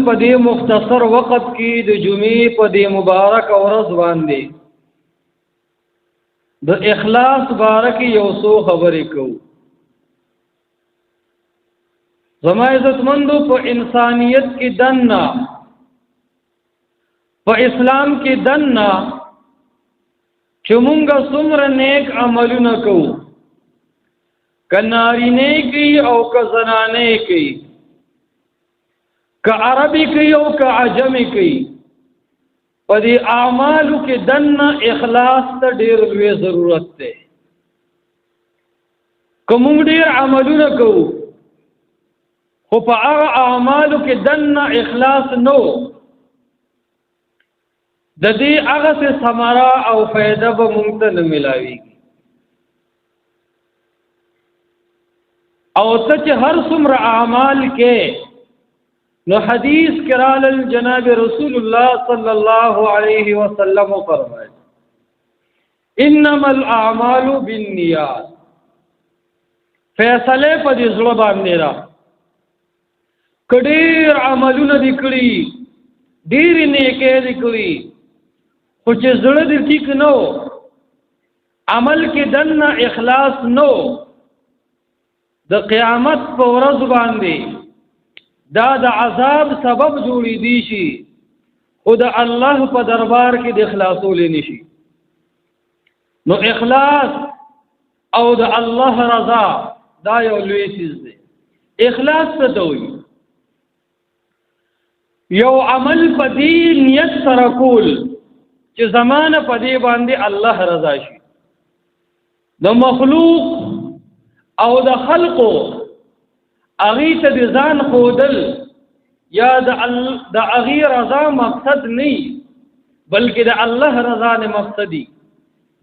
په دې مختصر وخت کې د جمعې په دې مبارک ورځ باندې د اخلاص بارک یو څو خبرې کوو. زما عزتمندو په انسانیت کې دننا په اسلام کې دننا چې مونږه څومره نیک عملونه کوو که نارینه کوي او که زنانه کوي که عربي کوي او که عجمي کوي په دې اعمالو کې دننا اخلاص ته ډېر لوی ضرورت دی. که مونږ ډېر عملونه کوو خو په هغه اعمالو کې دننا اخلاص نو د دې هغه څه ثمره او فائدہ به مونږ ته نه ملاويږي. او ته چې هر څومره اعمال کې نو حدیث کرال جناب رسول الله صلی الله علیه وسلم فرمائے انما الاعمال بالنیات. فیصله په دې زړه باندې را کډیر عملونه دي کړی ډیر نیکه دي کړی خو چې زړه دې ټیک نو عمل کې دنه اخلاص نو د قیامت په ورځ باندې دا د عذاب سبب جوړی دی شي او د الله په دربار کې د اخلاصول نشي. نو اخلاص او د الله رضا دا یو لوی چیز دی. اخلاص څه دی؟ یو عمل په دې نیت سره کول چې زمانه په دې باندې الله رضا شي. د مخلوق او د خلقو اغي ته د ځان خودل یا د اغي رضا مقصد نه بلکې د الله رضا نه مقصدی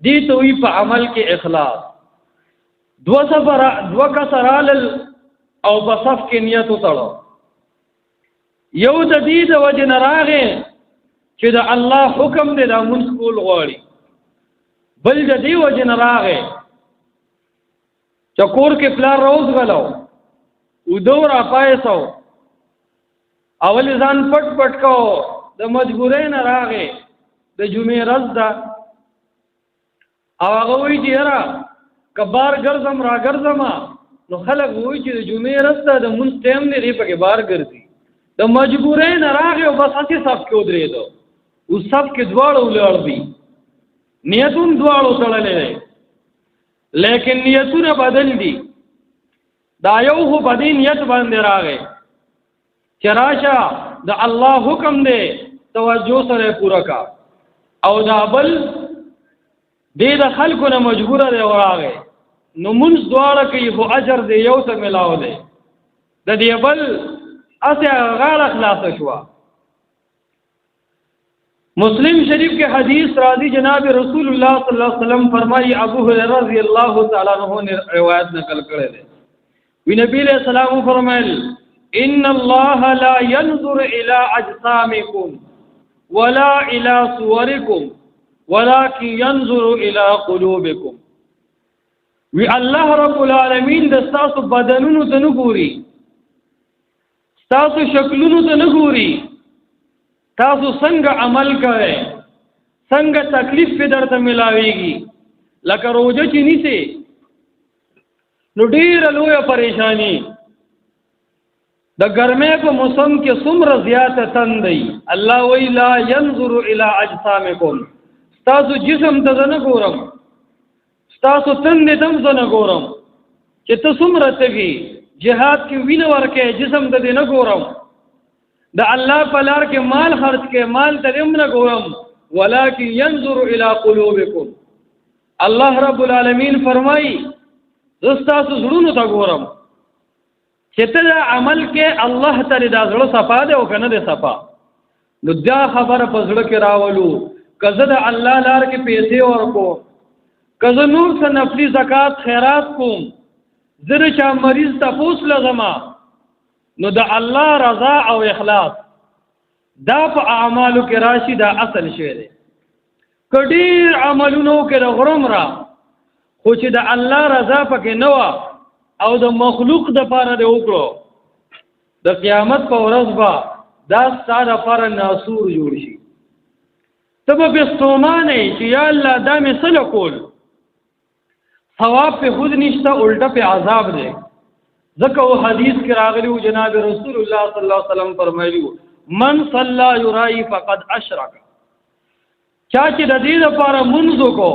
دي ته وی په عمل کې اخلاص. دو کسرال او په صف کې نیت وتړو یو د دې د وجه نه راغې چې د الله حکم دی د مونږ کول غواړي بل د دې وجه نه راغې چې کور کې پلار روز غلو ودور اپایسو اول ځان پټ پټ کو د مجبورۍ نه راغې د جمعې ورځ ده او هغه وی چې را کبار ګرځم را ګرځم نو خلک وی چې د جمعې ورځ ده د مونږ ټیم نه ری پکې بار ګرځي د مجبورۍ نه راغې او بس هڅه صف کې ودرېدو او صف کې دواړو لړ دي نیتون دواړو تړلې دي لیکن نیتونه بدل دي. دا یو هو په دې نیت باندې راغې چې راشه د الله حکم دی توجه سره پورا کا او دا بل دې د خلکو نه مجبور دی راغې نو مونږ دواړه کې هو اجر دی یو څه ملاو دی د دې بل اسه غاړه خلاص شو. مسلم شریف کے حدیث راضی جناب رسول اللہ صلی اللہ علیہ وسلم فرمائی ابو ہریرہ رضی اللہ تعالیٰ عنہ نے روایت نقل کرے دے وی نبی علیہ السلام فرمائل ان اللہ لا ينظر الى اجسامکم ولا الى صورکم ولكن ينظر الى قلوبکم. وی اللہ رب العالمین دستاسو بدنونو ته نه ګوري تاسو شکلونو ته نه ګوري تاسو څنګه عمل کوئ څنګه تکلیف په درته ملاويږي لکه روزه چې نیسه نو ډیر لوی پریشانی د ګرمۍ په موسم کې څومره زیاته تندې الله وی لا ينظر الى اجسامکم تاسو جسم ته نه ګورم تاسو تندې تم نه ګورم چې ته څومره تګي جهاد کې وینه ورکه جسم ته نه ګورم د الله په لار کې مال خرج کې مال ته نه ګورم ولکن ينظر الى قلوبکم. الله رب العالمین فرمای زستاسو زړونو ته ګورم چې ته عمل کې الله تعالی دا زړه صفا ده او کنه ده صفا. نو دا خبره په زړه کې راولو کزه د الله لار کې پیسې ورکو کزه نور څه نفلی زکات خیرات کوم زره چا مریض تاسو لزما نو د الله رضا او اخلاص دا په اعمالو کې راشي دا اصل شی دی. کډیر عملونو کې د غرم را خو چې د الله رضا پکې نه و او د مخلوق د پاره دی وکړو د قیامت په ورځ با دا ساده پر ناسور جوړ شي تب به ستومانه چې یا الله دا مې سره کول ثواب په خود نشته الټا په عذاب دی ځکه او حدیث کې راغلی جناب رسول الله صلی الله علیه وسلم فرمایلی من صلى يرائي فقد اشرك چا چې د دې لپاره منځ کو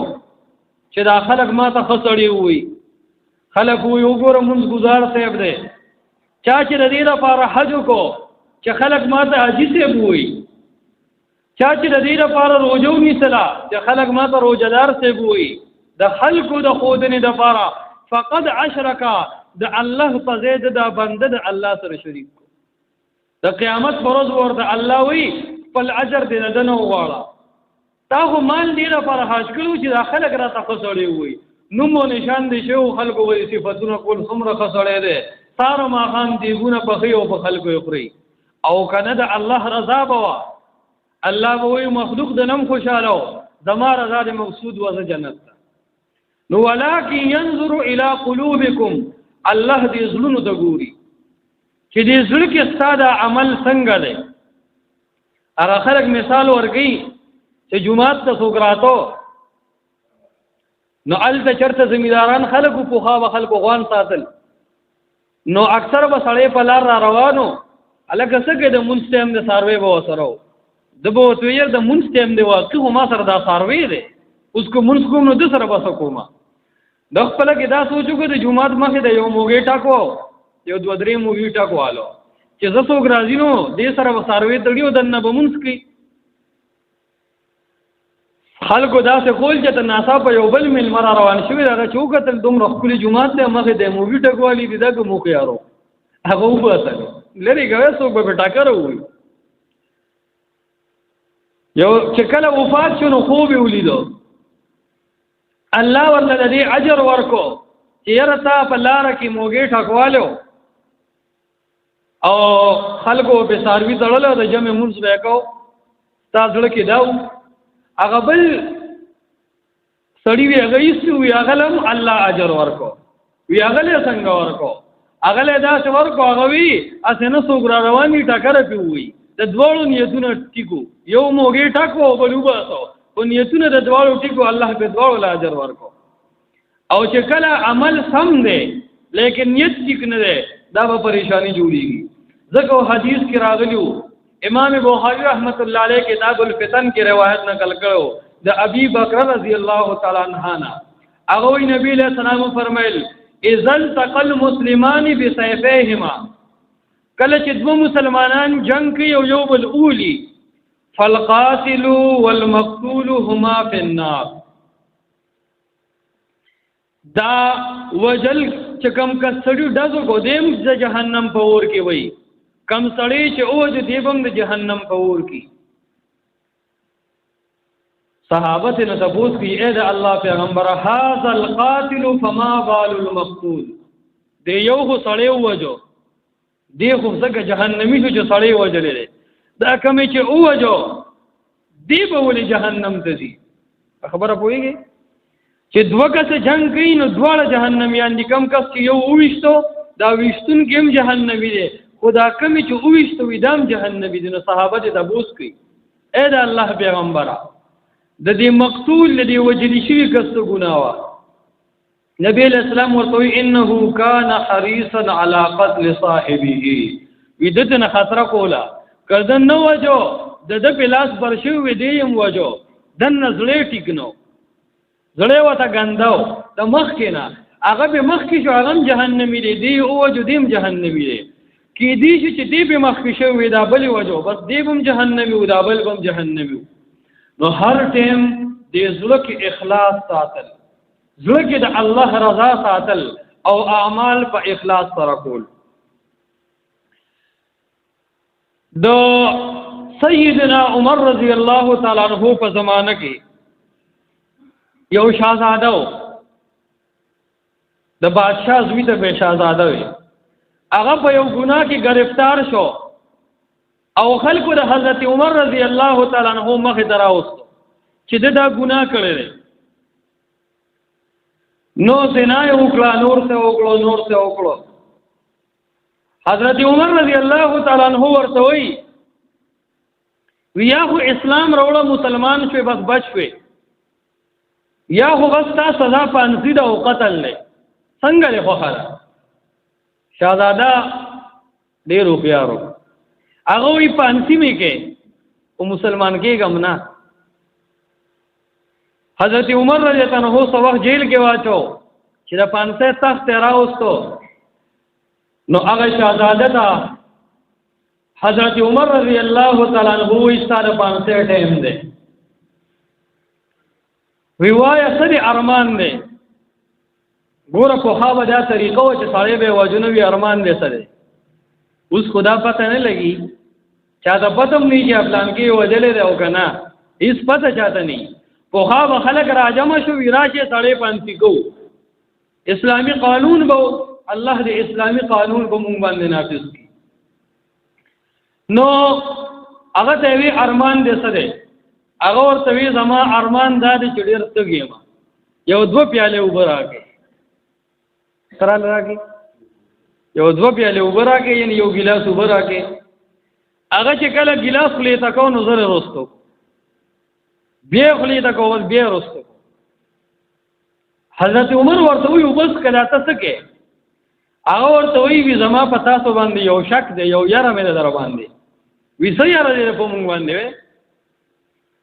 چې دا خلک ما ته خسړی وي خلک وي وګوره منځ گزار صاحب دی چا چې د دې لپاره حج کو چې خلک ما ته حاجی صاحب وي چا چې د دې لپاره روزو نیسلا چې خلک ما ته روزدار صاحب وي د خلکو د خودنې لپاره فقد اشرک د الله په ځای د بنده د الله سره شریک د قیامت پر ورځ ورته الله وی خپل اجر دې نه دنو غواړه تا خو مال دې لپاره حاج کړو چې دا خلک را تخصړي وي نوم او نشان دې شو خلکو وې صفاتونه کول څومره خسړې ده سارو ما خان دیګونه په خيو په خلکو یې خوري او کنه د الله رضا بوا الله وی مخلوق د نم خوشاله زما رضا دې مقصود وزه جنت نو ولکن ينظر الى قلوبكم الله دې زلونو د ګوري چې دې زړه کې ستاده عمل څنګه دی هغه خلک مثال ورګي چې جمعات ته سوګراتو نو الته چرته زمیداران خلکو په خوا خلکو غوان ساتل نو اکثر به سړی په لار را روانو الګه څنګه د مونستم د سروي به وسرو د بو تو یې د مونستم دی واقع ما سره دا سروي دی اوس کو مونږ کوم نو د سره بس کومه د خپل کې دا سوچو چې د جمعات مخه د یو موګی ټاکو یو دو درې موګی ټاکو آلو چې زه څو غرازینو دې سره وساروي تړیو دنه بمونس کی خلکو دا څه کول چې د ناسا په یو بل مل مر روان شوی دا چوکتل دومره خپل جمعات ته مخه د موګی ټاکوالي دي دغه موخ یارو هغه وباسل لری غوې څو به ټاکر وي یو چې کله وفات شنو خوب ولیدو الله ورته دې اجر ورکو چې يرتا په لار کې موګي ټکوالو او خلکو په ساروي تړلو د جمع منځ وکاو تاسو لکه داو هغه بل سړی وی هغه یې وی هغه لم الله اجر ورکو وی هغه له څنګه ورکو هغه له دا څه ورکو هغه وی اسنه سوګرا رواني ټکر پیوي د دوړو نیتونه ټیکو یو موګي ټکو بلو باسو او نیتونه د دوړو ټیکو الله په دوړو لا اجر ورکو او چې کله عمل سم دی لیکن نیت ټیک نه دی دا به پریشانی جوړیږي ځکه حدیث کې راغلیو امام بخاری رحمت الله علیه کتاب الفتن کې روایت نقل کړو د ابي بکر رضی الله تعالی عنہ هغه نبی له سلام فرمایل اذا التقى المسلمان بسيفيهما کله چې دوه مسلمانان جنگ کوي او یو بل اولی فالقاتل والمقتول هما في النار دا وجل چې کم کسړی دغه کو دیم د جهنم په اور کې وای کم سړی چې اوج دیبم د جهنم په اور کې صحابه ته تبوس کی اے د الله پیغمبر هاذا القاتل فما بال المقتول دی یو خو سړی وجو دی خو څنګه جهنمی شو چې سړی وجلې دا کومې چې اوجو دی به ولې جهنم ته ځي خبره پوهیږي چې دوه کس جنگ کوي نو دواړه جهنميان دي کم کس چې یو اوښتو دا وښتون کې هم جهنمی دي خدا کمی چې اوښتو ویدام جهنمی دي نو صحابه ته تبوس کوي اے دا الله پیغمبره د دې مقتول لدی وجلی شوی کس ګناوه نبی اسلام ورته انه کان حریصا علی قتل صاحبه ودتن خطر کولا کدن نو وجو د پلاس برشو وی دیم وجو دن زړې ټیکنو زړې وته غنداو د مخ کینا هغه به مخ کې شو هغه جهنمی دی او وجو دیم جهنمی دی کی دی چې دی به مخ کې شو وی دا بل وجو بس دیبم جهنمی او دا بل بم جهنمی نو هر ټیم دې زړه کې اخلاص ساتل زړه کې د الله رضا ساتل او اعمال په اخلاص سره کول د سیدنا عمر رضی الله تعالی عنہ په زمانه کې یو شاهزاده د بادشاہ زوی ته به شاهزاده وي هغه په یو ګناه کې گرفتار شو او خلکو د حضرت عمر رضی الله تعالی عنہ مخ دراوست چې دا ګناه کړی نو زنا یو کړه نور څه وکړو حضرت عمر رضی الله تعالی عنہ ورته وی یا خو اسلام راوړه مسلمان شوی بس بچ شوی، یا خو بس تا سزا پانسی ده او قتل نه. څنګه له خو خلا شهزاده ډیر هوښیارو، هغه وی پانسی می کې او مسلمان کېږم نه. حضرت عمر رضی الله عنه سو وخت جیل کې واچو چې د پانسه تخت راوستو، نو هغه شهزاده ته حضرت عمر رضی الله تعالی عنہ ایستاره پانسه ټیم دی، ویوایا سړي ارمان دی. ګوره په خوا به دا طریقه و چې سړی به وجنه وي ارمان دی سره. اوس خدا پته نه لګي چا ته پته هم نه چې پلان کې وجلې دی او که نه، هېڅ پته چاته نه. په خوا به خلک راجمع شو وي راشي سړی پانسي کوو. اسلامي قانون به الله د اسلامي قانون به مونږ باندې نافذ کړي. نو هغه ته وی ارمان دې څه دی؟ هغه ورته وی زما ارمان دا دی چې ډېر تږی یم، یو دوه پیالې اوبه راکړې. سره راکړي یو دوه پیالې اوبه راکړې، یعنې یو ګیلاس اوبه راکړې. هغه چې کله ګیلاس خولې ته کو نو زر یې رستو، بیا خولې ته کو بیا یې رستو. حضرت عمر ورته وی وبس کله ته څه کې؟ هغه ورته وی زما په تاسو باندې یو شک دی، یو یاره مې در باندې. وی څه یاره دی په مونږ باندې؟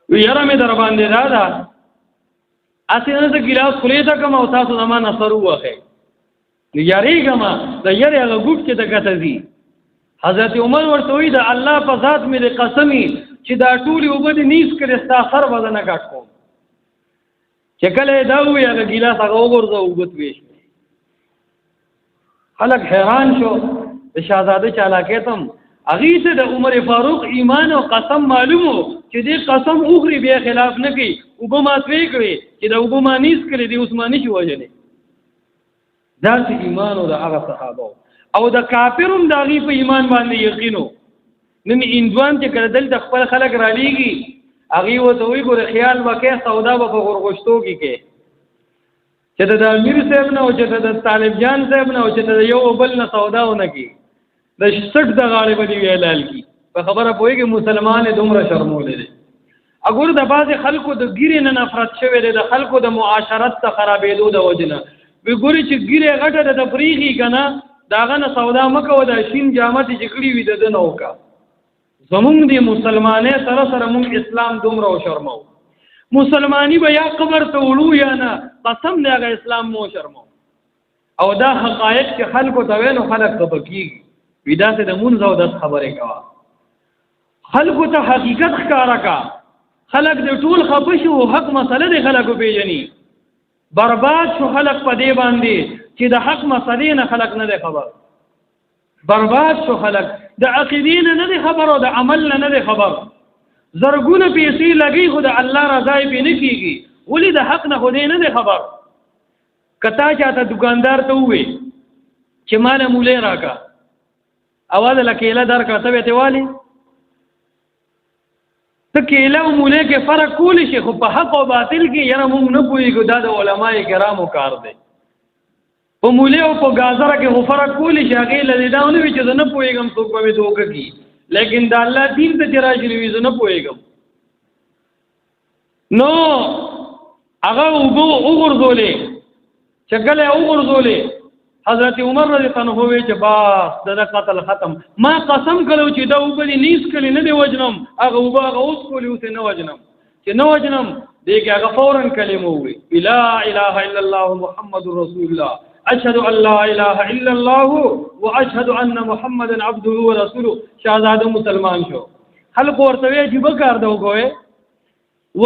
وی یاره مې در باندې دا ده هسې نه زه ګیلاس خولې ته کړم او تاسو زما نه سر ووهئ، نو یارېږم د یارې هغه ګوټ چې ته ګټه ځي. حضرت عمر ورته وی د الله په ذات مې د قسمي چې دا ټولې اوبه دې نیز کړې ستا سر به زه نه ګټ کوم. چې کله یې دا ووی هغه ګیلاس هغه وغورځه اوبه توی شوې. خلک حیران شو د شهزاده چالاکۍ ته هم. هغې ته د عمر فاروق ایمان او قسم معلوم و چې دې قسم وخوري بیا خلاف نه کوي. اوبه ما توی کړې چې د اوبه ما نیز کړې دې اوس ما نه شي وژلی. داسې ایمان و د هغه صحابه او د کافر هم د هغې په ایمان باندې یقین و. نن هندوان چې کله دلته خپل خلک رالیږي هغې ورته وایي ګوره خیال به کوې سودا به په غورغوشتو کې کوې، چې د امیر صاحب نه او چې د طالب جان صاحب نه او چې د یو بل نه سودا ونه کړي، د 60 د غاړې به دې ویلال کړي. په خبره پوهېږي مسلمان یې دومره شرمولی دی. اګور د بعضې خلکو د ګیرې نه نفرت شوی دی، د خلکو د معاشرت ته خرابېدو د وجې نه. وی ګورې چې ګیرې غټه ده د پرېښي که نه د هغه نه سودا مه کوه، دا شین جامه چې کړي وي د ده نه وکړه. زمونږ د مسلمانۍ سره سره مونږ اسلام دومره وشرمو. مسلمانی به یا قبر ته وړو یا نه، قسم دی هغه اسلام مو شرمو. او دا حقایق چې خلکو ته وایي نو خلک خفه کېږي. وي داسې د مونځ او دس خبرې کوه، خلکو ته حقیقت ښکاره کا. خلک د ټول خفه شو، حق مسله د خلکو پېژني. برباد شو خلق په دې باندې چې د حق مسلې نه خلق نه دی خبر. برباد شو خلق د عقیدې نه دی خبر او د عمل نه دی خبر. زرګونه پیسې لګي خو د الله رضا یې پې نه کېږي، ولې د حق نه خو دې نه دی خبر. که تا چاته دکاندار ته ووې چې ماله مولې راکړه اواز له کیله درکړه ته به یې والې ته کیله او مولې کې فرق کولی شي، خو په حق او باطل کې یاره مونږ نه پوهېږو. دا د علماء کرامو کار دی. په مولې او په ګازره کې خو فرق کولی شي، هغې له دې دا ونه وي چې زه نه پوهېږم څوک به مې دوکه کړي، لیکن د الله دین ته چې راشي وي زه نه پوهېږم. نو هغه اوبه وغورځولې، چې کله یې وغورځولې حضرت عمر رضی الله عنه وی چې بس د قتل ختم. ما قسم کړو چې دا اوبه دې نیس کړي نه دی وجنم، هغه اوبه هغه اوس کولې اوس نه وجنم، چې نه وجنم دې کې هغه فورا کلمه ووی لا اله الا الله محمد رسول الله اشهد ان لا اله الا الله واشهد ان محمدا عبده ورسوله. شهزاده مسلمان شو. خلق ورته وی چې بکار دا وګوي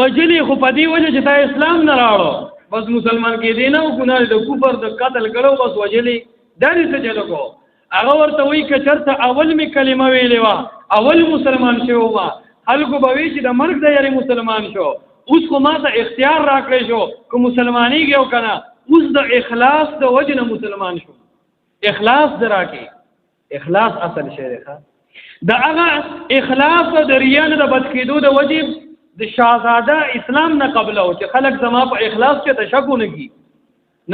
وجلی خو په دې وجه چې تا اسلام نه راوړو بس مسلمان کې دی نه او ګناه د کفر د قتل کړو بس وجلی دا دې څه چلو کو. هغه ورته وی که چرته اول می کلمه ویلې وا اول مسلمان شو ما خلکو به وی چې د مرګ د یاري مسلمان شو. اوس خو ما ته اختیار راکړی شو که مسلمانېږي او که نه، اوس د اخلاص د وجې نه مسلمان شو. اخلاص در راکې، اخلاص اصل شی دی. د هغه اخلاص د ریا نه د بد کېدو د وجې د شهزاده اسلام نه قبله و چې خلک زما په اخلاص کې تشک ونه کړي.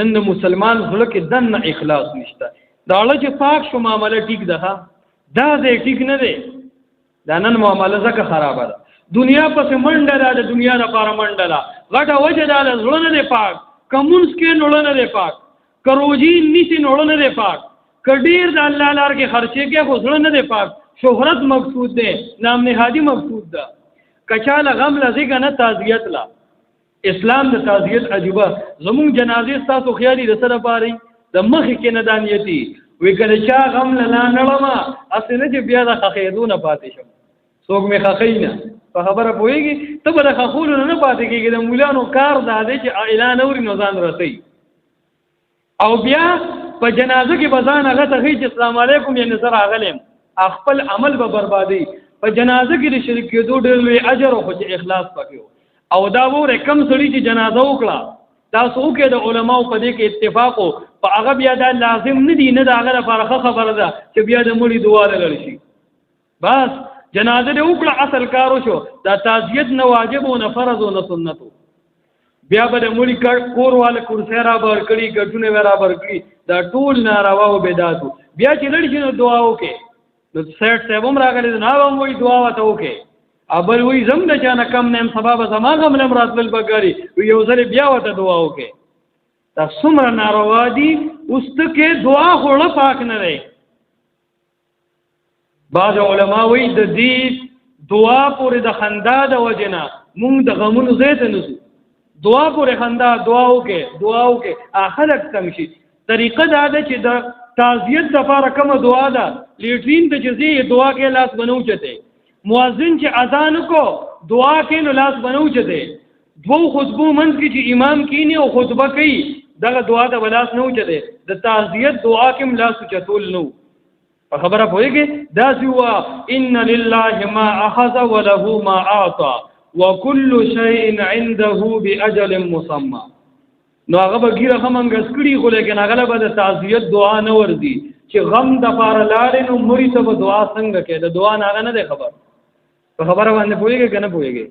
نن د مسلمان زړه کې دننه اخلاص نشته. دا اړه چې پاک شو معامله ټیک ده، دا ځای ټیک نه دی. دا نن معامله ځکه خرابه ده. دنیا پس منډه ده، د دنیا لپاره منډه ده. غټه وجه ده د زړه نه دی پاک، که مونځ کې نړه نه دی پاک، که روجي نیسي نړه نه دی پاک، که ډېر د الله لار کې خرچې کې خو زړه نه دی پاک. شهرت مقصود دی، نام نهادي مقصود ده. که چاله غم لزیږه نه تعزیت لا. اسلام د تعزیت عجیبه. زمونږ جنازې ستاسو خیالي د څه لپاره د مخې کې نه دانیتي وی که د چا غم له لا نړمه هسې نه چې بیا د خښېدو نه پاتې شم، څوک مې خښوي نه. په خبره پوهېږي؟ ته به د خښولو نه پاتې کېږي. د مولانو کار دا دی چې اعلان اوري نو ځان رسوي، او بیا په جنازه کې به ځان هغه ته ښایي چې السلام علیکم یې نظر راغلی یم، خپل عمل به بربادوي. په جنازه کې د شریک کېدو ډېر لوی اجر خو چې اخلاص پکې و. او دا وره کم سړي چې جنازه وکړه تاسو وکړه، د علماو په دې کې اتفاق و، په هغه بیا دا لازم نه دي، نه د هغه لپاره ښه خبره ده چې بیا د مړي دعا لرل شي. بس جنازه دې وکړه، اصل کار وشو. دا تعزیت نه واجب و نه فرض و نه سنت و. بیا به د مړي کور والا کرسۍ را بار کړي، ګټونه به را بار کړي، دا ټول ناروا او بدعت و. بیا چې لړ شي نو دعا وکړي. نو سیټ صاحب هم راغلی نو هم وایي دعا ورته وکړي. ابل وایي زم د چا نه کم نه یم، سبا به زما غم نه م راتلل پکاري، یو ځل بیا ورته دعا وکړي. دا څومره ناروا دي. اوس ته کې دعا خوړه پاک نه دی. بعض علما وایي د دې دعا پورې د خندا د وجې نه مونږ د غمونو ځای ته نه ځو. دعا پورې خندا، دعا وکړي، دعا وکړي، خلک تنګ شي. طریقه دا ده چې د تعزیت دپاره کومه دعا ده، لیټرین ته چې ځې دعا کې لاس به نه اوچتې. مؤذن چې اذان وکړو دعا کې نو لاس به نه اوچتې. دوو خطبو منځ کې چې امام کینی او خطبه کوي دغه دعا ته به لاس نه اوچتې. د تعزیت دعا کې هم لاس اوچتول نه. په خبره پوهېږې؟ داسې ووایه ان لله ما اخذ وله ما اعطى وكل شيء عنده باجل مسمى. نو هغه به ګیره ښه منګس کړي، خو لیکن هغه به د تعزیت دعا نه ورځي چې غم دپاره لاړې نو مړي ته به دعا څنګه کوې. د دعا نه هغه نه دی خبر. په خبره باندې پوهېږې که نه پوهېږې؟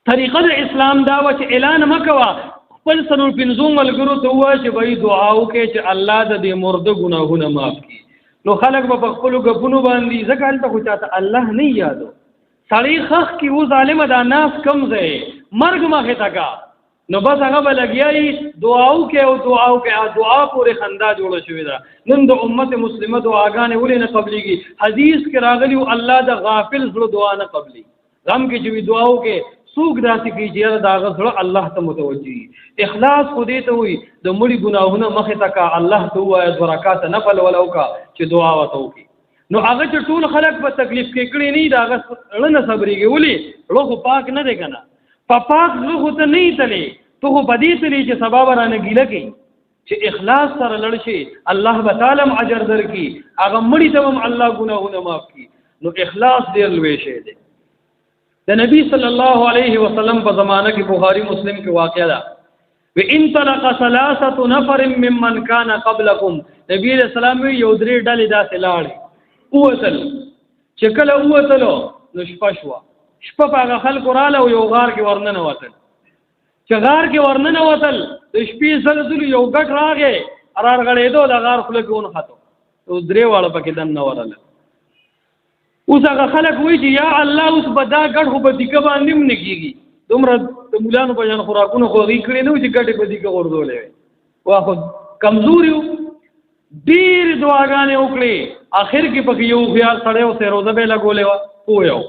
طریقه د اسلام دا وه چې اعلان مه کوه، خپل څلور پنځو ملګرو ته ووایه چې بهی دعا وکړې چې الله د دې مرده ګناهونه معاف کړي. نو خلک به په خپلو ګپونو باندې ځکه هلته خو چاته الله نه یادو. سړی خښ کي و ظالمه دا ناس کم ځای مرګ مخې ته کا، نو بس هغه به لګیایي دعا وکړې او دعا وکړې. دعا پورې خندا جوړه شوې ده. نن د امت مسلمه دعاګانې ولې نه قبلېږي؟ حدیث کې راغلي و الله د غافل زړه دعا نه قبلي. غم کې چې وي دعا وکړې څوک داسې کوي چې یاره د هغه زړه الله ته متوجه وي. اخلاص خو دې ته وي د مړي ګناهونه مخې ته کا، الله ته ووایه 2 رکعاته نفل وله وکړه چې دعا ورته وکړي. نو هغه چې ټول خلک په تکلیف کې کړي نه وي د هغه زړه نه صبرېږي. ولې؟ زړه خو پاک نه دی که نه؟ په پاک زړه خو ته نه یې تلې، ته خو په دې تلې چې سبا به رانه ګیله کوي. چې اخلاص سره لړ شي الله به تعالی هم اجر درکړي، هغه مړي ته هم الله ګناهونه معاف کړي. نو اخلاص ډېر لوی شی دی. د نبی صلی الله علیه وسلم په زمانه کې بخاری مسلم کې واقعه ده. وانطلق 3 نفر ممن كان قبلكم. نبی علیہ السلام یو درې ډلې داسې لاړې ووتل. چې کله ووتلو نو شپه شوه. شپه په هغه خلکو راله او یو غار کې ورننه وتل. چې غار کې ورننه وتل د شپې سلسلو یو ګټ راغی رارغړېدو، د غار خوله کې ونښتو، درې واړه پکې دننه ورله. اوس هغه خلک وایي چې یا الله اوس به دا ګډ خو په دیګه باندې هم نه کېږي. دومره د مولانو په شان خوراکونه خو هغوی کړي نه وو چې ګټې په دیګه غورځولی وی. وا خو کمزوري وو. ډېرې دعاګانې وکړې، اخر کې پکې یو خیال سړی و سیروزه به یې لګولې وه پوه یو.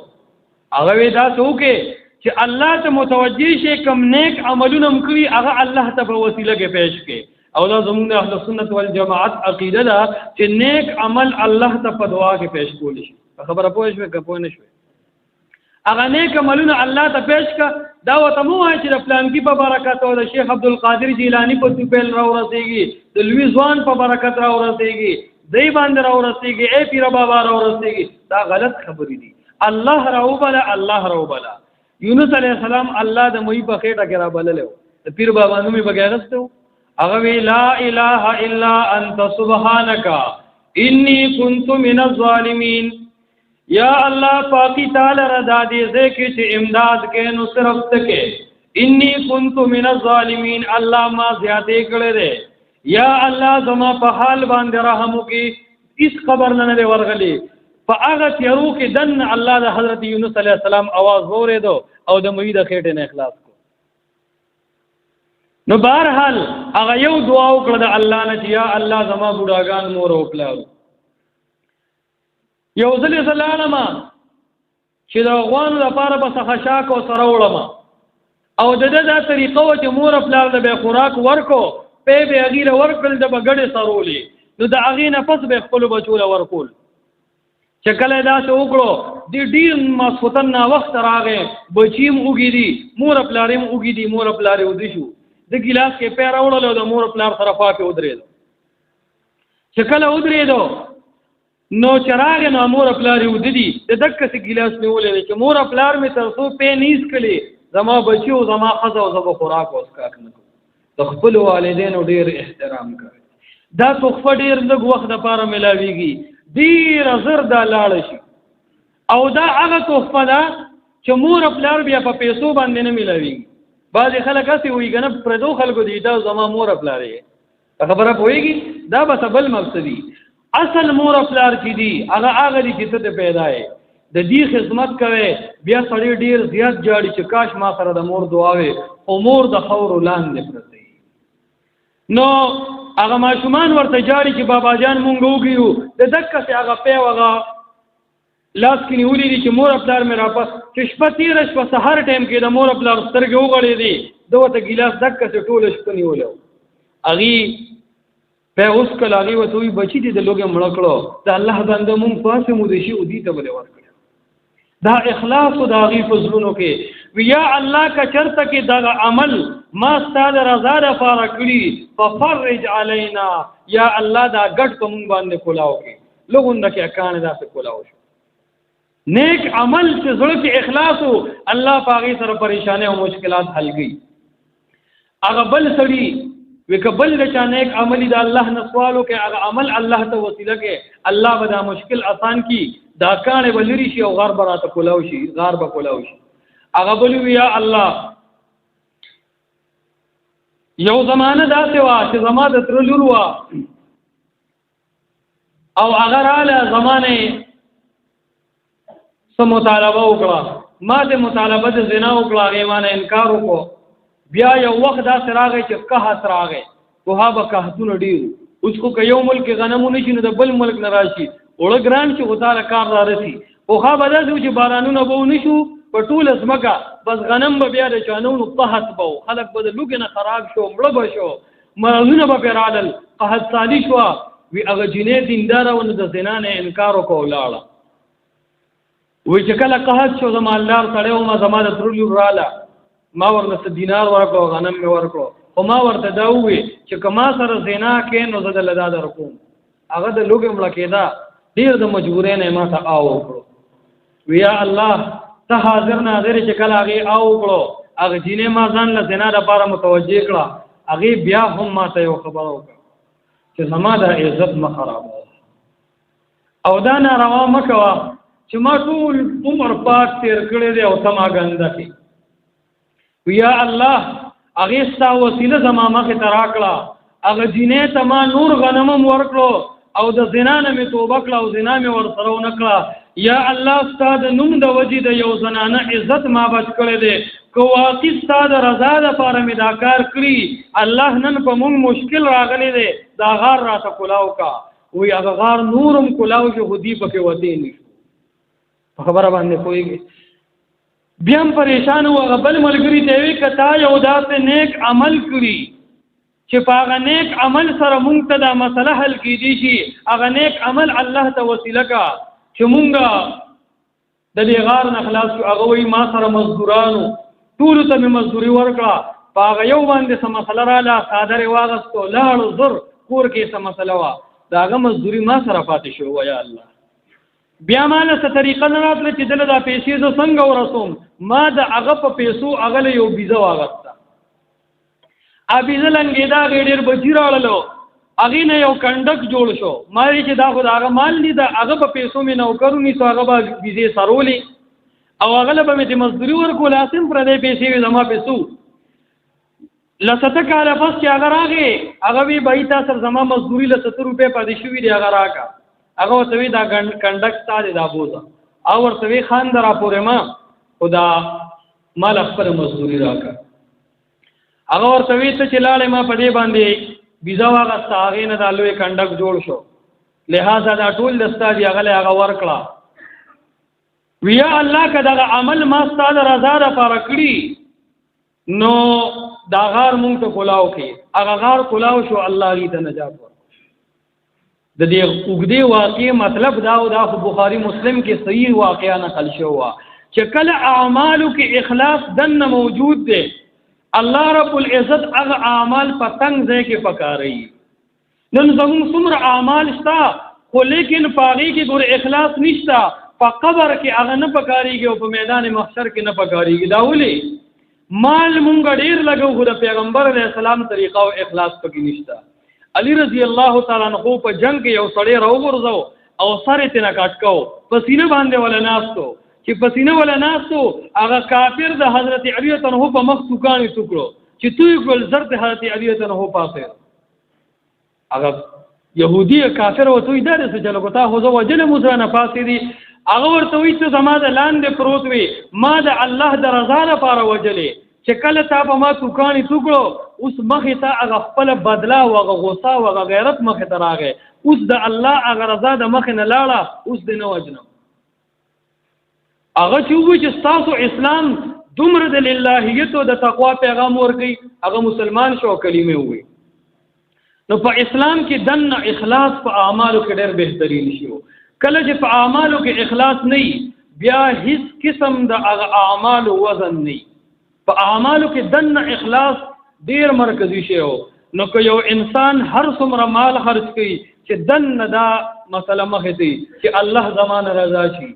هغه وی داسې وکړې چې الله ته متوجه شي، کم نیک عملونه هم کړي هغه الله ته په وسیله کې پیش کړي. او دا زمونږ د اهل سنت والجماعت عقیده ده چې نیک عمل الله ته په دعا کې پیش کولی شي. خبره پوه شوې که پوه نه شوې؟ هغه نیک عملونه الله ته پیش کړه. دا ورته مه وایه چې د فلانکي په برکت او د شیخ عبدالقادر جیلاني په توپیل راورسېږي، د لوی ځوان په برکت راورسېږي، دی باندې راورسېږي، ای پیر بابا راورسېږي. دا غلط خبرې دي. الله راوبله، الله راوبله. یونس علیه السلام الله د مهي په خېټه کې رابللی و، د پیر بابا نوم یې پکې اخیستی و. هغه وی لا اله الا انت سبحانک انی کنت من الظالمین. یا الله پاکی تعالی رضا دې ذکر چې امداد کې نو صرف تکې انی کنت من الظالمین. الله ما زیاتې کړې ده. یا الله زما په حال باندې رحم وکړي. هیڅ خبر نه دی ورغلی. فهغه تیارو کې دن الله د حضرت یونس علیه السلام आवाज واورېدو او د موید خېټه نه اخلاص کو. نو بهرحال هغه یو دعا وکړه د الله نه چې یا الله زما بوډاګان مور او پلار یو ځل سلام چې د غوانو لپاره په خشاک او سره وړم او د دې دا طریقو چې مور پلار د به خوراک ورکو په به غیره ورکل د بغړې سرولې نو د اغینه پس به خپل بچول ورکول چې کله دا څه وکړو د ډیر مسوتن نا وخت راغې بچیم وګی دي مور پلاریم وګی دي مور پلار ودی شو د ګلاس کې پیر اورل او د مور پلار سره پاکه ودرېد چې کله ودرېدو نو چراغ نو مور پلار ودی دي د دک څه ګلاس نیولې چې مور پلار می ترسو په نیس کړي زما بچو زما خزه او زما خوراک اوسکاک نه د خپل والدینو ډیر احترام کوي دا تخفه ډیر لږ وخت لپاره ملاويږي ډیر زر دا لاړ شي او دا هغه تخفه ده چې مور پلار بیا په پیسو باندې نه ملاويږي بعض خلک هسې وایي کنه پردو خلکو دی دا زما مور پلار یې خبره پوهیږي دا به بل مقصدي اصل مور پلار چې دی هغه دی چې ته پیدا یې د دې خدمت کوي بیا سړی ډیر زیات جاړي چې کاش ما سره د مور دعاوي او مور د خور لاندې پرته نو هغه ماشومان ورته جاړي چې بابا جان مونږ وګیو د دکه چې هغه په وغه لاس کې نیولې دي چې مور پلار مې راپس چې شپه تیر شپه سحر ټایم کې د مور پلار سترګې وغړې دي دوته ګلاس دکه چې ټول شپه نیولو اغي په اوس کله اغي وته بچی دي د لوګي مړ کړو د الله باندې مونږ پاسه مو دي شي او دي ته بل ورکړو دا اخلاص او دا غي فضلونو کې ویا الله کا چرته کې دا عمل ما ستاسو رضا لپاره کړی ففرج علینا یا الله دا ګټ کوم باندې کولاو کې لوګون دکې اکان دا څه کولاو شو نیک عمل چې زړه کې اخلاص او الله پاغي سره پریشانه او مشکلات حل کړي هغه بل سړي وکبل د چا نیک عمل د الله نسوالو کې هغه عمل الله ته وسیله کې الله به دا مشکل آسان کی دا کانه ولري شي او غار براته کولاو شي غار به کولاو شي هغه بل یا الله یو زمانه داسې وا چې زما د تر لور وا او هغه رااله زمانه سم مطالبه وکړه ما د مطالبه د زنا وکړه غیمانه انکار وکړو بیا یو وخت دا سراغه چې قحط راغی وهابه قحطونه ډیر اوس کو که یو ملک غنمونه شي نو د بل ملک نه راشي وړ ګران چې غوتاله کار را رسی وهابه دا چې بارانونه به نشو په ټول ازمکه بس غنم به بیا د چانونو قحط بو خلک به د لوګنه خراب شو مړه به شو مرزونه به پیرالل قحط سالی شو وی هغه جنې دیندارونه د زنا نه انکار وکولاړه وی چې کله قحط شو زما الله سره او ما زما د ترلو رااله ما ورنه دینار ورکړو غنم مې ورکړو او ما ورته دا وې چې کما سره زنا کې نو زه د لدا درکوم هغه د لوګم لکېدا ډیر د مجبورې نه ما ته آو وکړو ویا الله ته حاضر ناظر چې کله هغه آو وکړو هغه جینې ما ځان له زنا لپاره متوجه کړه هغه بیا هم ما ته یو خبر وکړه چې زما د عزت مخرب او دا ناروا مکوا چې ما ټول عمر پاک تیر کړی دی او تما ګنده کی ویا الله هغه ستا وسیله زما مخه تراکړه هغه جینې تما نور غنمم ورکړو او د زنا نه می توبه کړه او زنا می ور سره ونکړه یا الله ستاد نوم د وجې د یو زنانه عزت ما بچ کړی دی کو واقع ستاد رضا د پاره می دا کار کړی الله نن په مونږ مشکل راغلی دی دا غار راته کولاو کا وی هغه غار نورم کولاو چې هدی پکې ودی نه خبره باندې کویږي بیا هم پریشان و هغه بل ملګری ته وی کتا یو داسې نیک عمل کړی چې په هغه نیک عمل سره مونږ ته دا مسله حل کیدی شي هغه نیک عمل الله ته وسیله کا چې مونږه د دې غار نه خلاص شو هغه وی ما سره مزدورانو ټول ته مې مزدوري ورکړه په هغه یو باندې سم مسله رااله صادره واغستو لاړو زر کور کې سم مسله وا دا هغه مزدوري ما سره پاتې شو یا الله بیا ماله څه طریقه نه راتله چې دله دا پیسې زه څنګه ورسوم ما د هغه په پیسو هغه له یو بیزه واغسته ابیزه لنګېدا ډېر بچی راړلو هغې نه یو کنډک جوړ شو ما وی چې دا خو د هغه مال دي د هغه په پیسو مې نوکرو نیسو هغه به بیزې سرولې او هغه له به مې د مزدوري ورکول اسم پردی پیسې وې زما پیسو لسته کاله پس چې هغه راغې هغه وی بهي تا سره زما مزدوري له 70 روپۍ پاتې شوي دي هغه راکړه هغه ورته وی دا کنډک ستا دی دا بوزه او ورته وی خان در راپورې ما خدا مال خپل مزدوري راکړه هغه ورته وی ته چې لاړې ما په دې باندې ویزا واغسته هغې نه دا لوی کنډک جوړ شو لہذا دا ټول دستا دی هغه هغه ورکړه ویا الله که دغه عمل ما ستا د رضا دپاره کړي نو دا غار مونږ ته کلاو کړي هغه غار کلاو شو الله هغې ته نجات ورکړو د دې اوږدې واقعې مطلب دا و دا خو بخاري مسلم کې صحیح واقعه نقل شوی وه چې کله اعمالو کې اخلاص دننه موجود دی الله رب العزت هغه اعمال په تنګ ځای کې پکاروي نن زموږ څومره اعمال شته خو لیکن په هغې کې ګوره اخلاص نشته په قبر کې هغه نه پکارېږي او په میدان محشر کې نه پکارېږي دا ولې مال مونږ ډېر لګو خو د پیغمبر علیه السلام طریقه او اخلاص پکې نشته علی رضی الله تعالی عنہ په جنگ کې یو سړی راوغورځو او سر یې ترنه کټ کو پسینه باندې ولا ناستو چې پسینه ولا ناستو هغه کافر د حضرت علی تنه په مخ توکانې ټوکړو چې توی کول زرت حضرت علی تنه پاسه هغه يهودي کافر وته یې درس چلو تا هو زو وجل موسی نه پاسې دي هغه ورته وی چې زما د لاندې پروت وي ما د الله د رضا لپاره وجلې چې کله تا په ما توکانې ټوکړو اوس مخې ته هغه خپل بدلا او هغه غوسه او هغه غیرت مخې ته راغی اوس د الله هغه رضا د مخې نه لاړه اوس دې نه وجنم هغه چې وایي چې ستاسو اسلام دومره د للهیت او د تقوا پیغام ورکوي هغه مسلمان شو کلمې وایي نو په اسلام کې دنه اخلاص په اعمالو کې ډېر بهترین شي کله چې په اعمالو کې اخلاص نه بیا هیڅ قسم د هغه اعمالو وزن نه په اعمالو کې دنه اخلاص ډېر مرکزي شی نو که یو انسان هر څومره مال خرج کوي چې دنه دا مسله مخې ته چې الله زمانه رضا شي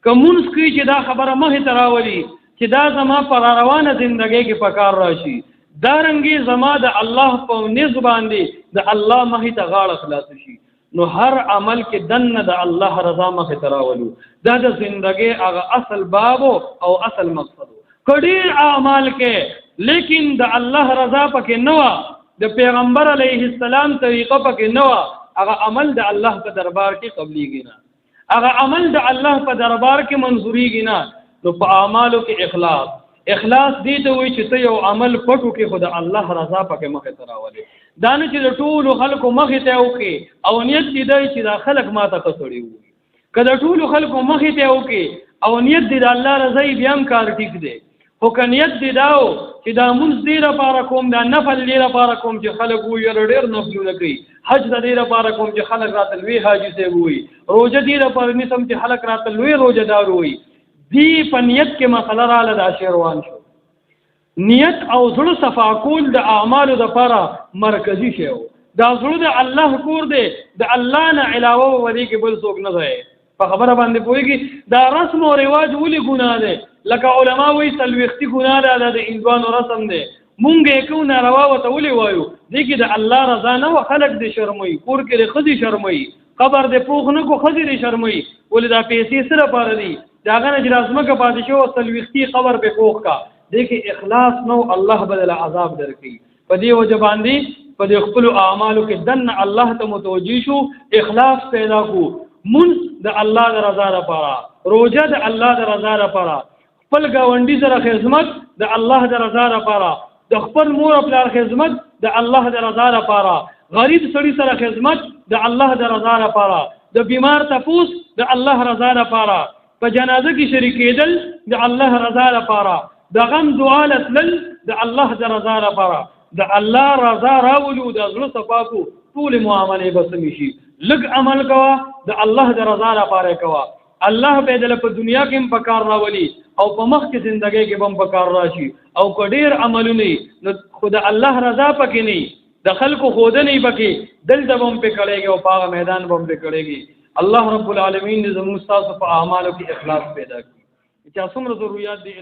که مونږ کوي چې دا خبره مخې ته راولي چې دا زما پر روانه زندګۍ کې پکار راشي دا رنګي زما د الله په نس باندې د الله مخې ته غاړه خلاص شي نو هر عمل کې دنه د الله رضا مخې ته راولو دا د زندګۍ هغه اصل باب او اصل مقصد کډیر اعمال کې لیکن د الله رضا پکې نه و د پیغمبر علیه السلام طریقه پکې نه و هغه عمل د الله په دربار کې قبليږي نه هغه عمل د الله په دربار کې منظوريږي نه نو په اعمالو کې اخلاص دې ته وایي چې ته یو عمل پټو کې خو د الله رضا پکې مخې ته راولې دا نه چې د ټولو خلکو مخې ته وکړي او نیت دې دی چې دا خلک ما ته قصړي وي که د ټولو خلکو مخې ته وکړي او نیت دې د الله رضا یې بیا هم کار ټیک دی خو که نیت دې دا و چې دا مونځ دې لپاره کوم دا نفل دې لپاره کوم چې خلک ووایي یاره ډېر نفلونه کوي حج د دې لپاره کوم چې خلک راته لوی حاجي صاحب ووایي روژه دې لپاره نیسم چې خلک راته لوی روژهدار ووایي دې په نیت کې مسله راله دا شی روان شو نیت او زړه صفا کول د اعمالو دپاره مرکزي شی و دا زړه د الله کور دی د الله نه علاوه په دې کې بل څوک نه دی په خبره باندې پوهېږي دا رسم او رواج ولې ګناه دی لکه علما وایي څلوېښتي ګناه ده دا د هندوانو رسم دی مونږ یې کوو ناروا ورته ولې وایو دې کې د الله رضا نه وه خلک دې شرموي کور کې د ښځې شرموي قبر دې پوخ نه کو ښځې دې شرموي ولې دا پیسې څه لپاره دي د هغه نه چې لازمکه پاتې شو څلوېښتي قبر پې پوخ کا دې کې اخلاص نو الله به دله عذاب درکوي په دې وجه باندې په دې خپلو اعمالو کې دنه الله ته متوجه شو اخلاص پیدا کړو منځ د الله د رضا لپاره روژه د الله د رضا لپاره خپل ګاونډي سره خدمت د الله د رضا لپاره د خپل مور او پلار خدمت د الله د رضا لپاره غریب سړي سره خدمت د الله د رضا لپاره د بیمار تپوس د الله رضا لپاره په جنازه کې شریکېدل د الله رضا لپاره د غم دعا لتلل د الله د رضا لپاره د الله رضا راولو د زړه صفا کو ټول معاملې به سمې شي لږ عمل کوه د الله د رضا لپاره کوه الله به دله په دنیا کې هم په کار راولي او په مخ کې زندګۍ کې به هم په کار راشي او که ډېر عملونه نو خو د الله رضا پکې نه د خلکو ښودنې پکې دلته به هم پې کړېږي او په هغه میدان به هم پې کړېږي الله رب العالمین دې زموږ ستاسو په اعمالو کې اخلاص پیدا کړي چې څومره ضرورت دي